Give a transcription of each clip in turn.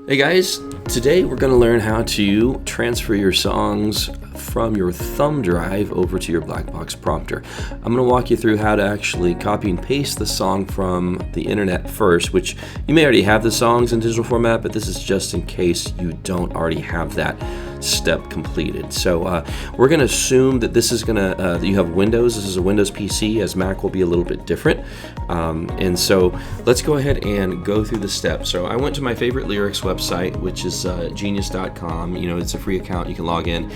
Hey guys, today we're going to learn how to transfer your songs from your thumb drive over to your black box prompter. I'm going to walk you through how to actually copy and paste the song from the internet first, which you may already have the songs in digital format, but this is just in case you don't already have that step completed. So we're going to assume that this is going to, you have Windows. This is a Windows PC, as Mac will be a little bit different. And so let's go ahead and go through the steps. So I went to my favorite lyrics website, which is genius.com. You know, it's a free account. You can log in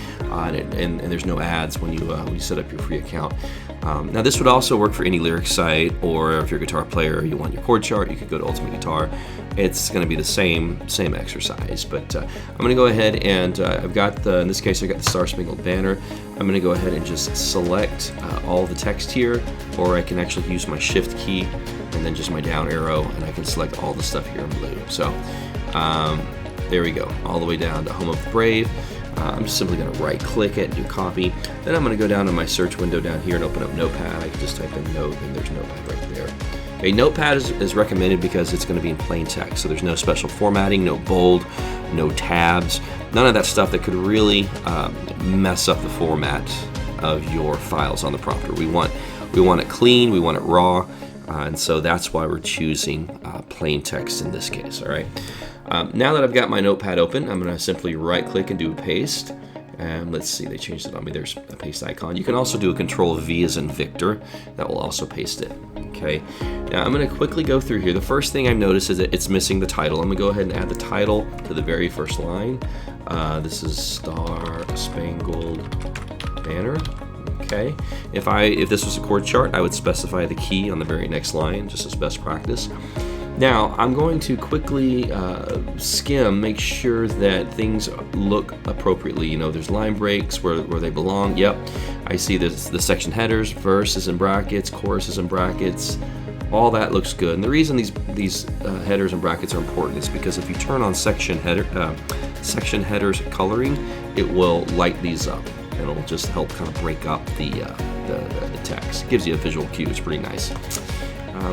and there's no ads when you set up your free account. Now this would also work for any lyrics site, or if you're a guitar player, you want your chord chart, you could go to Ultimate Guitar. It's going to be the same exercise, but I'm going to go ahead and I've got in this case I got the Star Spangled Banner. I'm going to go ahead and just select all the text here, or I can actually use my Shift key and then just my down arrow, and I can select all the stuff here in blue. So there we go, all the way down to Home of the Brave. I'm just simply going to right click it and do copy. Then I'm going to go down to my search window down here and open up Notepad. I can just type in Note and there's Notepad right there. Okay, Notepad is recommended because it's going to be in plain text, so there's no special formatting, no bold, no tabs, none of that stuff that could really mess up the format of your files on the prompter. We want it clean, we want it raw, and so that's why we're choosing plain text in this case. All right. Now that I've got my Notepad open, I'm going to simply right click and do a paste. And let's see, they changed it on me. There's a paste icon. You can also do a Control V as in Victor. That will also paste it. Okay. Now I'm going to quickly go through here. The first thing I've noticed is that it's missing the title. I'm going to go ahead and add the title to the very first line. This is Star Spangled Banner. Okay. If this was a chord chart, I would specify the key on the very next line, just as best practice. Now, I'm going to quickly skim, make sure that things look appropriately. You know, there's line breaks where they belong. Yep, I see the section headers, verse is in brackets, chorus is in brackets. All that looks good. And the reason these headers and brackets are important is because if you turn on section headers coloring, it will light these up, and it'll just help kind of break up the text. It gives you a visual cue. It's pretty nice.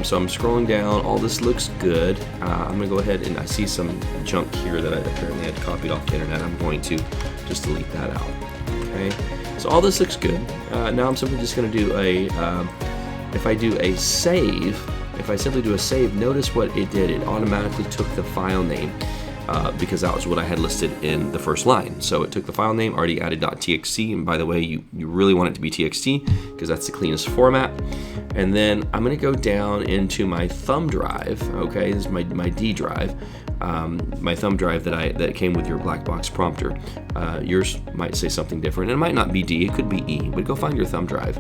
So I'm scrolling down, all this looks good. I'm going to go ahead and I see some junk here that I apparently had copied off the internet. I'm going to just delete that out. Okay, so all this looks good. Now I'm simply just going to do if I simply do a save, notice what it did. It automatically took the file name because that was what I had listed in the first line. So it took the file name, already added .txt, and by the way, you really want it to be txt because that's the cleanest format. And then I'm going to go down into my thumb drive. Okay, this is my D drive, my thumb drive that came with your black box prompter. Yours might say something different. It might not be D, it could be E, but go find your thumb drive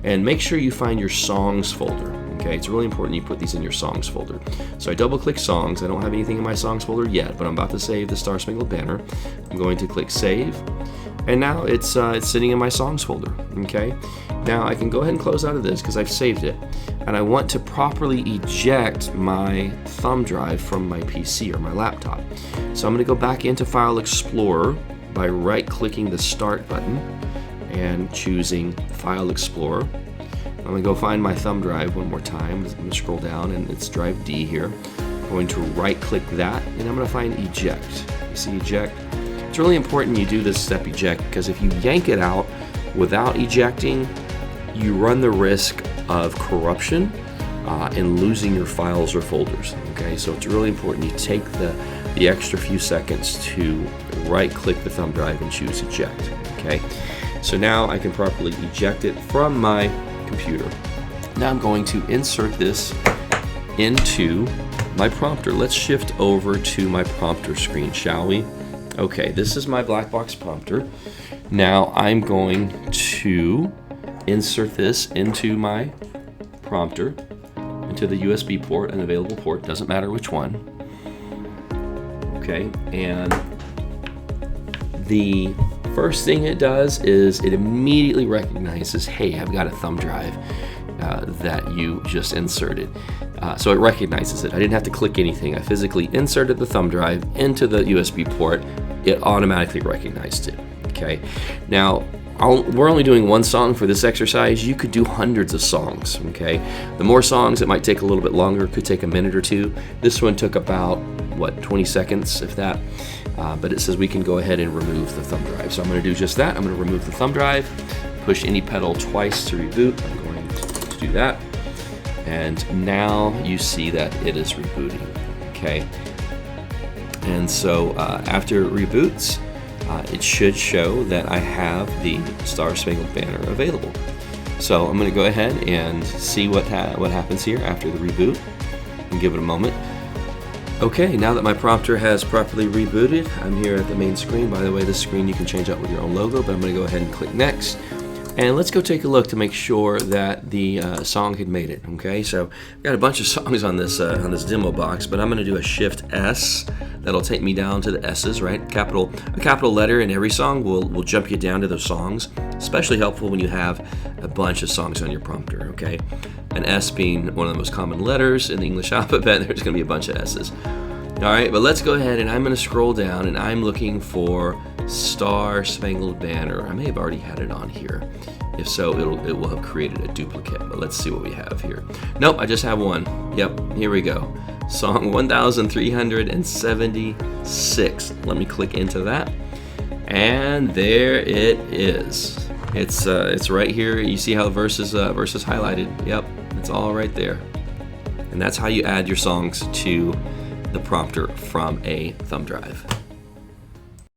and make sure you find your songs folder. Okay, it's really important you put these in your songs folder. So I double click songs. I don't have anything in my songs folder yet, but I'm about to save the Star Spangled Banner. I'm going to click save, and now it's sitting in my songs folder. Okay, now I can go ahead and close out of this because I've saved it, and I want to properly eject my thumb drive from my PC or my laptop. So I'm going to go back into File Explorer by right clicking the Start button and choosing File Explorer. I'm going to go find my thumb drive one more time. I'm going to scroll down, and it's drive D here. I'm going to right click that, and I'm going to find eject. You see eject? It's really important you do this step eject, because if you yank it out without ejecting, you run the risk of corruption and losing your files or folders. Okay, so it's really important you take the extra few seconds to right click the thumb drive and choose eject. Okay, so now I can properly eject it from my computer. Now I'm going to insert this into my prompter. Let's shift over to my prompter screen, shall we? Okay, this is my black box prompter. Now I'm going to insert this into my prompter, into the USB port, an available port, doesn't matter which one. Okay, and the first thing it does is it immediately recognizes, hey, I've got a thumb drive that you just inserted. So it recognizes it. I didn't have to click anything. I physically inserted the thumb drive into the USB port. It automatically recognized it. Okay. Now, we're only doing one song for this exercise. You could do hundreds of songs. Okay. The more songs, it might take a little bit longer. It could take a minute or two. This one took about what, 20 seconds, if that. But it says we can go ahead and remove the thumb drive. So I'm going to do just that. I'm going to remove the thumb drive, push any pedal twice to reboot. I'm going to do that. And now you see that it is rebooting, okay? And so after it reboots, it should show that I have the Star Spangled Banner available. So I'm going to go ahead and see what happens here after the reboot and give it a moment. Okay, now that my prompter has properly rebooted, I'm here at the main screen. By the way, this screen you can change out with your own logo, but I'm going to go ahead and click Next. And let's go take a look to make sure that the song had made it. Okay, so I've got a bunch of songs on this demo box, but I'm going to do a Shift S. That'll take me down to the S's, right? A capital letter in every song will jump you down to those songs. Especially helpful when you have a bunch of songs on your prompter. Okay, an S being one of the most common letters in the English alphabet. There's going to be a bunch of S's. All right, but let's go ahead and I'm going to scroll down and I'm looking for Star Spangled Banner. I may have already had it on here. If so, it will have created a duplicate, but let's see what we have here. Nope, I just have one. Yep, here we go. Song 1376. Let me click into that. And there it is. It's right here. You see how the verse is highlighted. Yep, it's all right there. And that's how you add your songs to the prompter from a thumb drive.